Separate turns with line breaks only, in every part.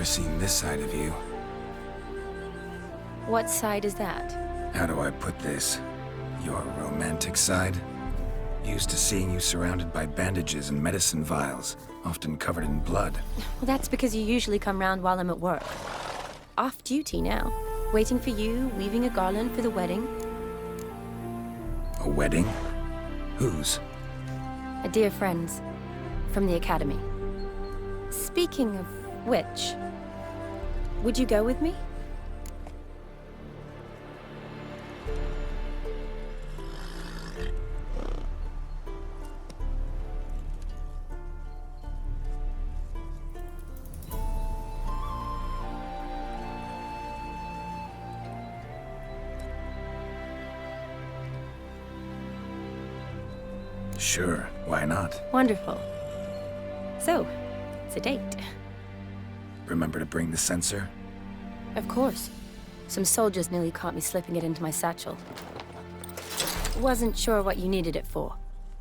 never seen this side of you.
What side is that?
How do I put this? Your romantic side? Used to seeing you surrounded by bandages and medicine vials, often covered in blood.
Well, that's because you usually come round while I'm at work. Off duty now. Waiting for you, weaving a garland for the wedding.
A wedding? Whose?
A dear friend's. From the academy. Speaking of which, would you go with me?
Sure, why not?
Wonderful. So, it's a date.
Remember to bring the sensor?
Of course. Some soldiers nearly caught me slipping it into my satchel. Wasn't sure what you needed it for.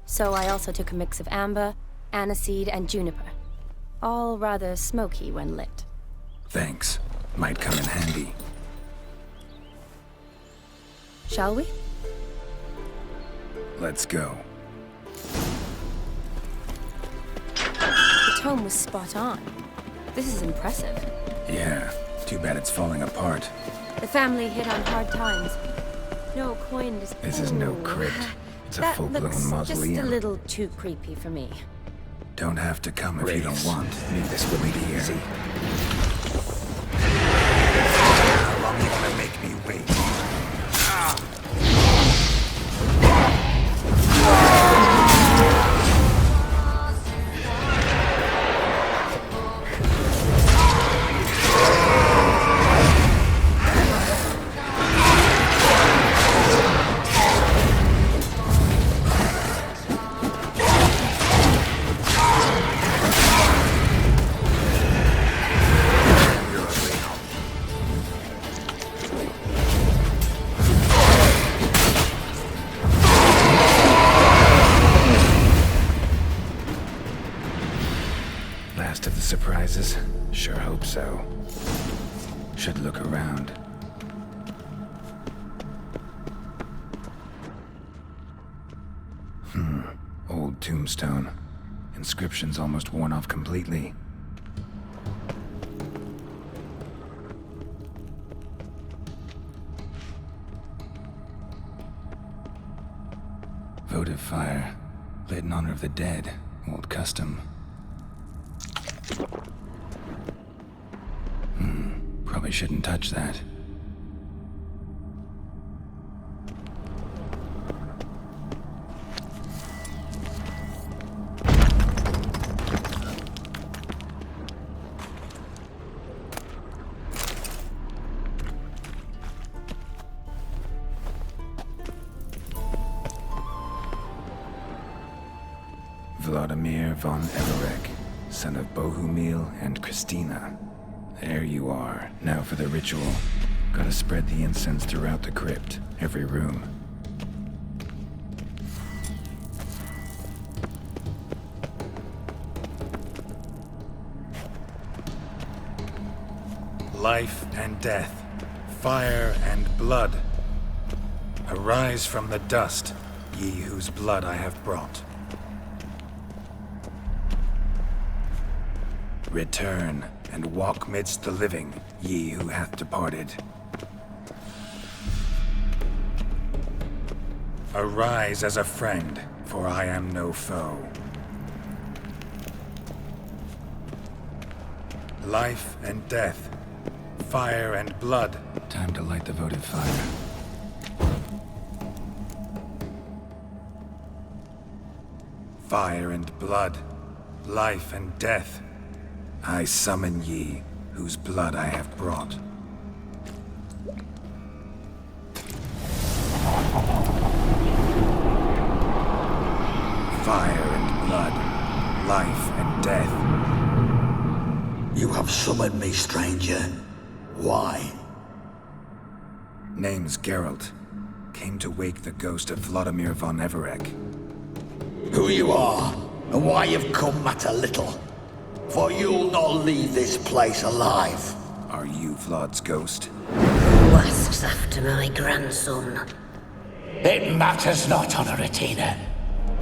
So I also took a mix of amber, aniseed, and juniper. All rather smoky when lit.
Thanks. Might come in handy.
Shall we?
Let's go.
The tome was spot on. This is impressive.
Yeah, too bad it's falling apart.
The family hit on hard times. No coin is...
This is no crypt. It's a full-blown
That looks just a
mausoleum.
little too creepy for me.
Don't have to come if you don't want. This will be easy. How long you gonna make me wait? Last of the surprises? Sure hope so. Should look around. Old tombstone. Inscription's almost worn off completely. Votive fire. Lit in honor of the dead. Old custom. Probably shouldn't touch that. Vladimir von Everek, son of Bohumil and Christina. There you are. Now for the ritual. Gotta spread the incense throughout the crypt, every room. Life and death, fire and blood. Arise from the dust, ye whose blood I have brought. Return, and walk midst the living, ye who hath departed. Arise as a friend, for I am no foe. Life and death, fire and blood. Time to light the votive fire. Fire and blood, life and death. I summon ye, whose blood I have brought. Fire and blood, life and death.
You have summoned me, stranger. Why?
Name's Geralt. Came to wake the ghost of Vladimir von Everek.
Who you are, and why you've come matter little. For you'll not leave this place alive.
Are you Vlad's ghost?
Who asks after my grandson?
It matters not, Honoratina.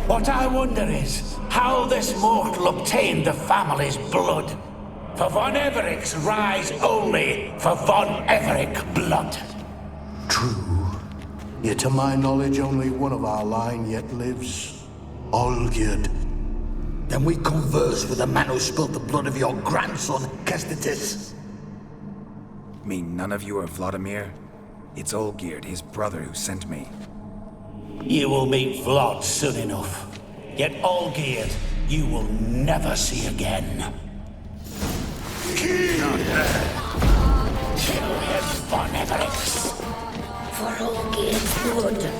What I wonder is how this mortal obtained the family's blood. For von Everic's rise only for von Everic blood.
True. Yet to my knowledge, only one of our line yet lives. Olgierd.
Then we converse with the man who spilled the blood of your grandson, Kestitis.
Mean none of you are Vladimir? It's Olgierd, his brother, who sent me.
You will meet Vlad soon enough. Yet Olgierd, you will never see again. Kill him, von Everix.
For Olgierd's blood.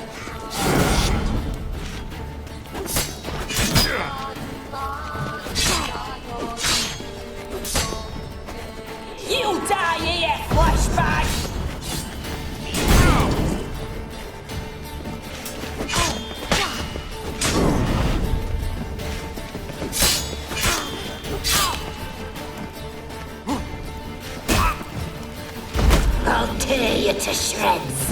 You die here, flashback!
I'll tear you to shreds.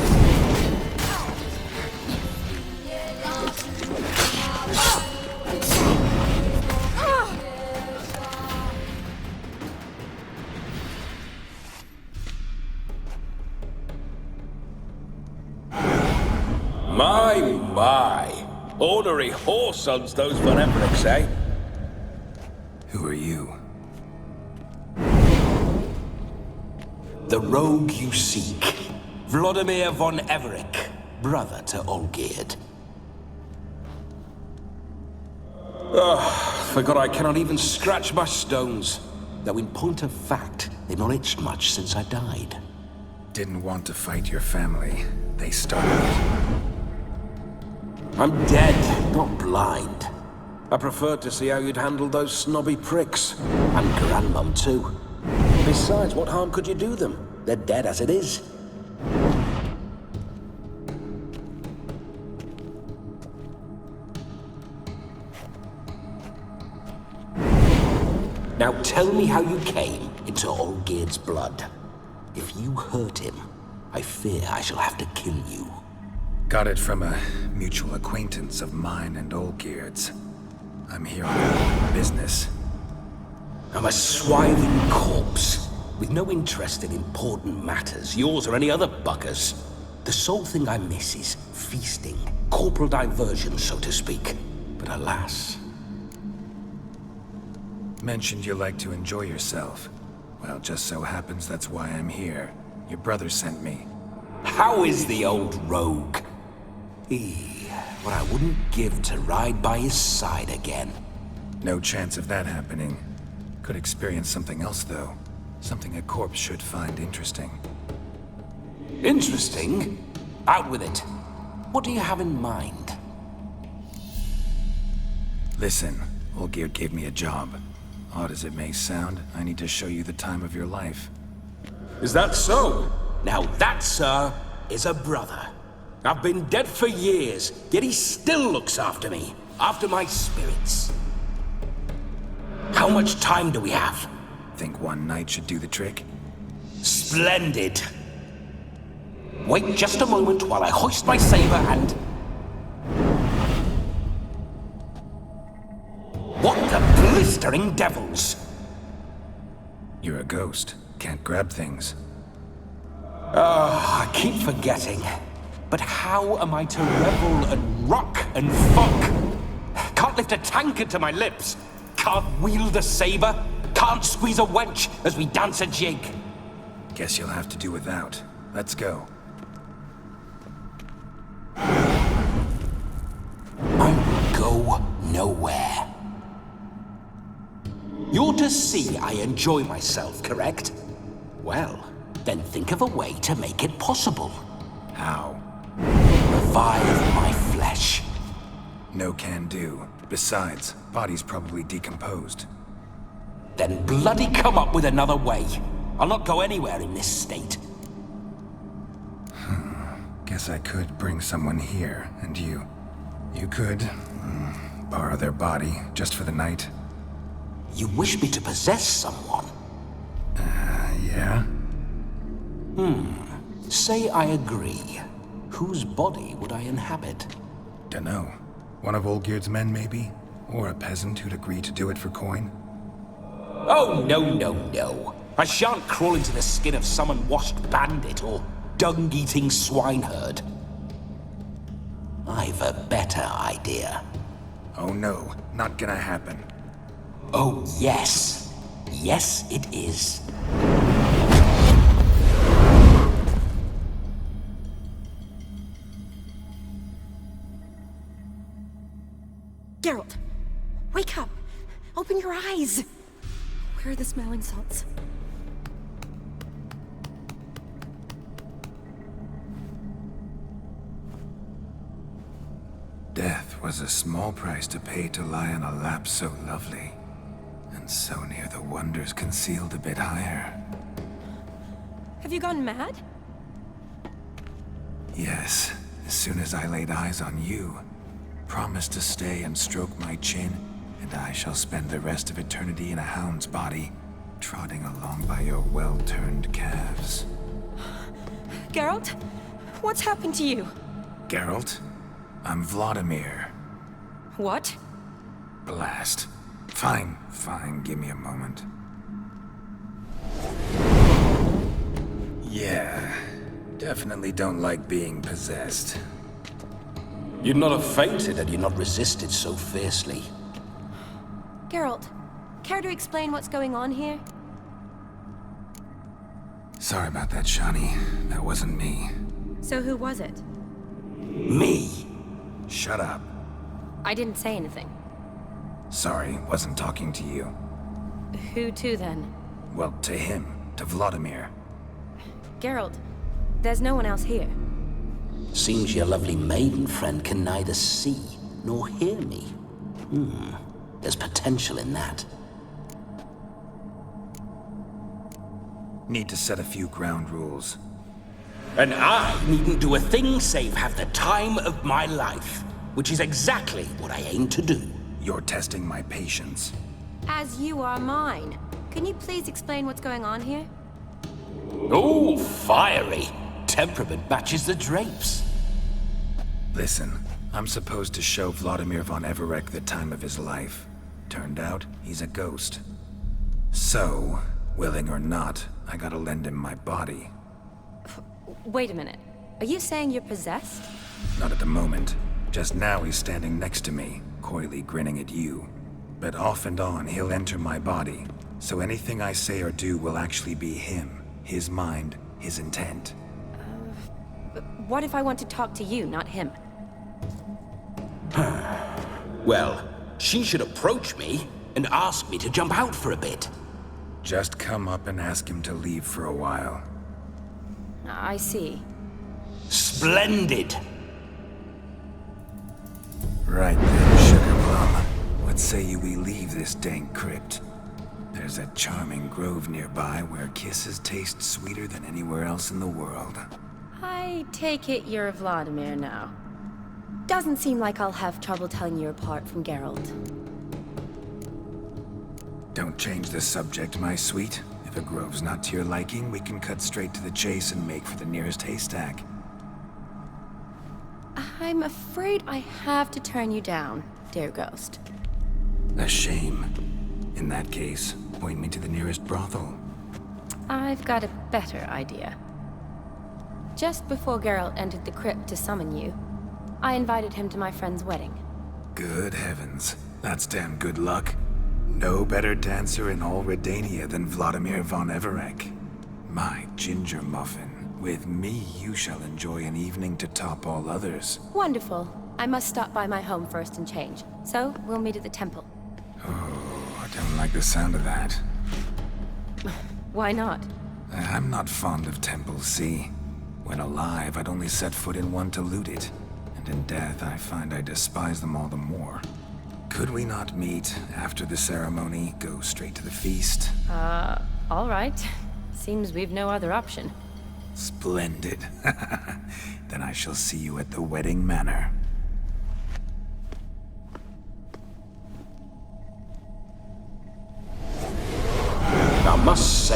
My. Ornery whoresons those von Evericks, eh?
Who are you?
The rogue you seek. Vladimir von Everic, brother to Olgierd. Forgot I cannot even scratch my stones. Though in point of fact, they've not itched much since I died.
Didn't want to fight your family. They started.
I'm dead, not blind. I preferred to see how you'd handle those snobby pricks. And Grandmum, too. Besides, what harm could you do them? They're dead as it is. Now tell me how you came into Olgierd's blood. If you hurt him, I fear I shall have to kill you.
Got it from a mutual acquaintance of mine and Olgierd's. I'm here on business.
I'm a swiving corpse, with no interest in important matters, yours or any other buggers. The sole thing I miss is feasting, corporal diversion, so to speak. But alas...
Mentioned you like to enjoy yourself. Well, just so happens that's why I'm here. Your brother sent me.
How is the old rogue? What I wouldn't give to ride by his side again.
No chance of that happening. Could experience something else, though. Something a corpse should find interesting.
Interesting? Out with it. What do you have in mind?
Listen, Olgierd gave me a job. Odd as it may sound, I need to show you the time of your life.
Is that so? Now that, sir, is a brother. I've been dead for years, yet he still looks after me, after my spirits. How much time do we have?
Think one night should do the trick?
Splendid. Wait just a moment while I hoist my saber and... What the blistering devils?
You're a ghost. Can't grab things.
I keep forgetting. But how am I to revel and rock and fuck? Can't lift a tankard to my lips. Can't wield a saber. Can't squeeze a wench as we dance a jig.
Guess you'll have to do without. Let's go.
I will go nowhere. You're to see I enjoy myself, correct? Well, then think of a way to make it possible.
How?
Revive my flesh.
No can do. Besides, body's probably decomposed.
Then bloody come up with another way. I'll not go anywhere in this state.
Guess I could bring someone here, and you could borrow their body just for the night.
You wish me to possess someone?
Yeah?
Say I agree. Whose body would I inhabit?
Dunno. One of Olgierd's men, maybe? Or a peasant who'd agree to do it for coin?
Oh, no. I shan't crawl into the skin of some unwashed bandit or dung-eating swineherd. I've a better idea.
Oh no, not gonna happen.
Oh, yes. Yes, it is.
Geralt, wake up! Open your eyes! Where are the smelling salts?
Death was a small price to pay to lie on a lap so lovely, and so near the wonders concealed a bit higher.
Have you gone mad?
Yes, as soon as I laid eyes on you, promise to stay and stroke my chin, and I shall spend the rest of eternity in a hound's body, trotting along by your well-turned calves.
Geralt? What's happened to you?
Geralt, I'm Vladimir.
What?
Blast. Fine, give me a moment. Yeah, definitely don't like being possessed.
You'd not have fainted had you not resisted so fiercely.
Geralt, care to explain what's going on here?
Sorry about that, Shani. That wasn't me.
So who was it?
Me?
Shut up.
I didn't say anything.
Sorry, wasn't talking to you.
Who to then?
Well, to him. To Vladimir.
Geralt, there's no one else here.
Seems your lovely maiden friend can neither see nor hear me. There's potential in that.
Need to set a few ground rules.
And I needn't do a thing save have the time of my life, which is exactly what I aim to do.
You're testing my patience.
As you are mine. Can you please explain what's going on here?
Oh, fiery. Temperament matches the drapes.
Listen, I'm supposed to show Vladimir von Everec the time of his life. Turned out, he's a ghost. So, willing or not, I gotta lend him my body.
Wait a minute. Are you saying you're possessed?
Not at the moment. Just now he's standing next to me, coyly grinning at you. But off and on, he'll enter my body. So anything I say or do will actually be him. His mind, his intent.
What if I want to talk to you, not him?
Well, she should approach me and ask me to jump out for a bit.
Just come up and ask him to leave for a while.
I see.
Splendid.
Right then, Sugar Plum. What say you we leave this dank crypt? There's a charming grove nearby where kisses taste sweeter than anywhere else in the world.
I take it you're Vladimir now. Doesn't seem like I'll have trouble telling you apart from Geralt.
Don't change the subject, my sweet. If a grove's not to your liking, we can cut straight to the chase and make for the nearest haystack.
I'm afraid I have to turn you down, dear ghost.
A shame. In that case, point me to the nearest brothel.
I've got a better idea. Just before Geralt entered the crypt to summon you, I invited him to my friend's wedding.
Good heavens. That's damn good luck. No better dancer in all Redania than Vladimir von Everec. My ginger muffin. With me, you shall enjoy an evening to top all others.
Wonderful. I must stop by my home first and change. So, we'll meet at the temple.
Oh, I don't like the sound of that.
Why not?
I'm not fond of temples, see? When alive, I'd only set foot in one to loot it. And in death, I find I despise them all the more. Could we not meet after the ceremony, go straight to the feast?
All right. Seems we've no other option.
Splendid. Then I shall see you at the wedding manor.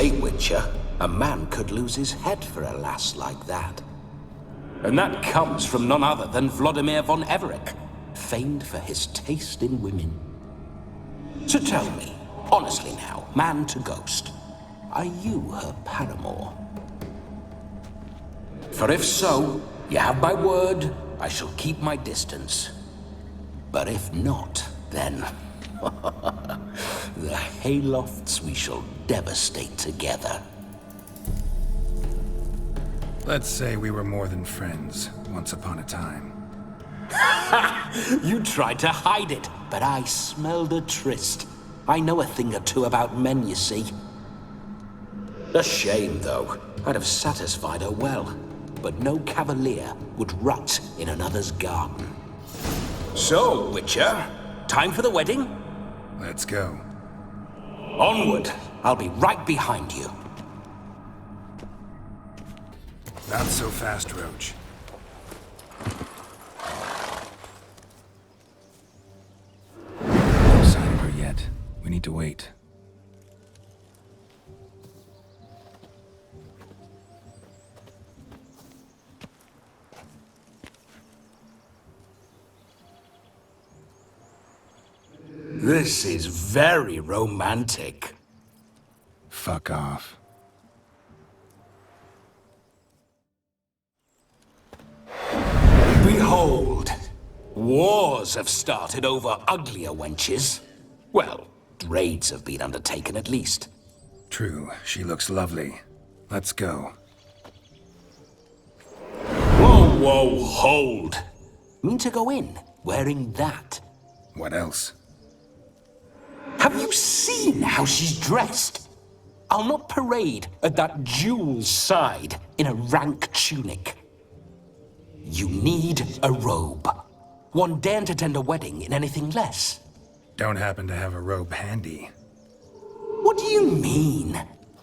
say, Witcher, a man could lose his head for a lass like that. And that comes from none other than Vladimir von Everec, famed for his taste in women. So tell me, honestly now, man to ghost, are you her paramour? For if so, you have my word, I shall keep my distance. But if not, then the haylofts we shall devastate together.
Let's say we were more than friends, once upon a time.
You tried to hide it, but I smelled a tryst. I know a thing or two about men, you see. A shame, though. I'd have satisfied her well. But no cavalier would rot in another's garden. So, Witcher, time for the wedding?
Let's go.
Onward. I'll be right behind you.
Not so fast, Roach. No sign of her yet. We need to wait.
This is very romantic.
Fuck off.
Behold, wars have started over uglier wenches. Well, raids have been undertaken at least.
True, she looks lovely. Let's go.
Whoa, whoa, hold. Mean to go in, wearing that?
What else?
Have you seen how she's dressed? I'll not parade at that jewel's side in a rank tunic. You need a robe. One daren't attend a wedding in anything less.
Don't happen to have a robe handy.
What do you mean?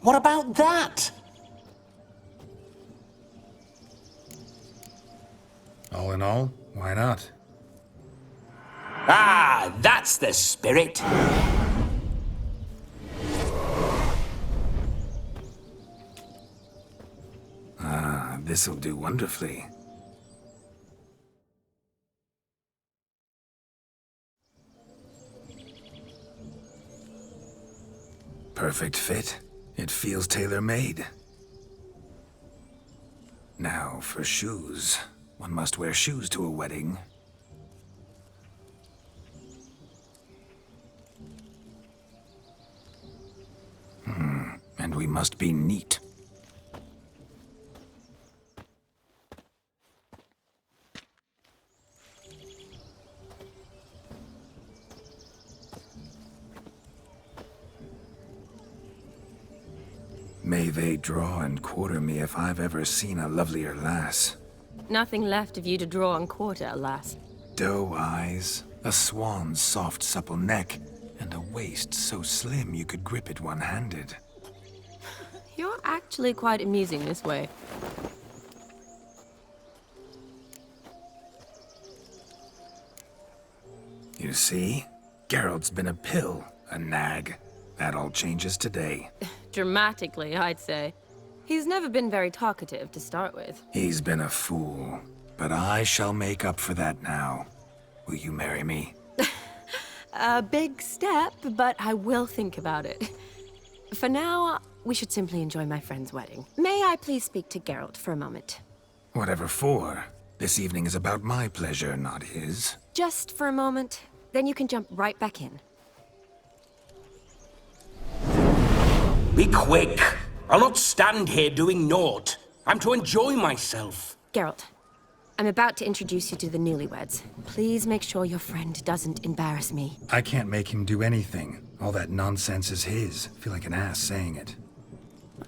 What about that?
All in all, why not?
Ah, that's the spirit.
Ah, this'll do wonderfully. Perfect fit. It feels tailor-made. Now, for shoes. One must wear shoes to a wedding. And we must be neat. May they draw and quarter me if I've ever seen a lovelier lass.
Nothing left of you to draw and quarter, alas.
Doe eyes, a swan's soft supple neck, and a waist so slim you could grip it one-handed.
You're actually quite amusing this way.
You see? Geralt's been a pill, a nag. That all changes today.
Dramatically, I'd say. He's never been very talkative to start with.
He's been a fool, but I shall make up for that now. Will you marry me?
A big step, but I will think about it. For now, we should simply enjoy my friend's wedding. May I please speak to Geralt for a moment?
Whatever for. This evening is about my pleasure, not his.
Just for a moment, then you can jump right back in.
Be quick. I'll not stand here doing naught. I'm to enjoy myself.
Geralt, I'm about to introduce you to the newlyweds. Please make sure your friend doesn't embarrass me.
I can't make him do anything. All that nonsense is his. Feel like an ass saying it.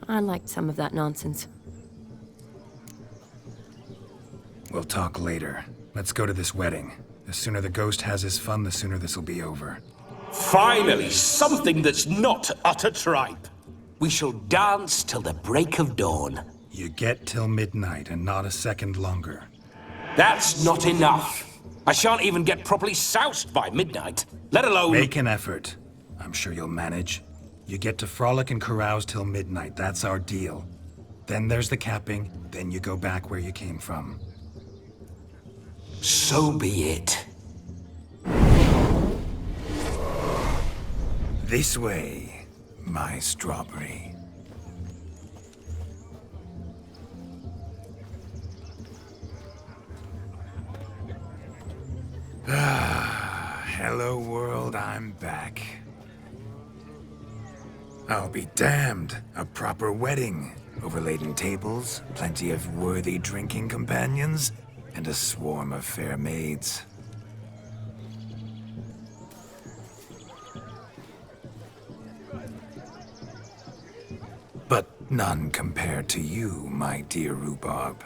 I liked some of that nonsense.
We'll talk later. Let's go to this wedding. The sooner the ghost has his fun, the sooner this'll be over.
Finally, something that's not utter tripe. We shall dance till the break of dawn.
You get till midnight and not a second longer.
That's not enough. I shan't even get properly soused by midnight, let alone...
Make an effort. I'm sure you'll manage.
You get to frolic and carouse till midnight. That's our deal. Then there's the capping, then you go back where you came from.
So be it.
This way, my strawberry. Hello world, I'm back. I'll be damned. A proper wedding. Overladen tables, plenty of worthy drinking companions, and a swarm of fair maids. But none compared to you, my dear rhubarb.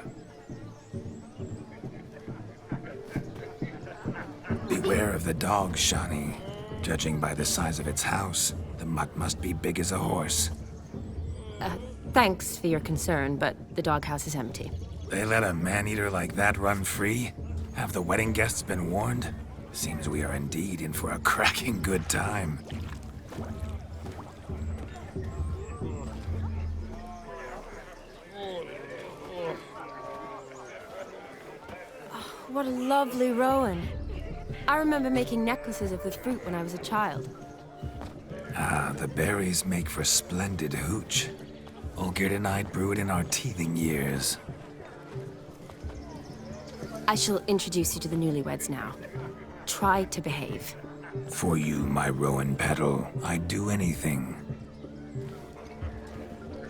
Beware of the dog, Shani. Judging by the size of its house, the mutt must be big as a horse.
Thanks for your concern, but the doghouse is empty.
They let a man-eater like that run free? Have the wedding guests been warned? Seems we are indeed in for a cracking good time.
What a lovely rowan. I remember making necklaces of the fruit when I was a child.
Ah, the berries make for splendid hooch. Olgerd and I brew it in our teething years.
I shall introduce you to the newlyweds now. Try to behave.
For you, my rowan petal, I'd do anything.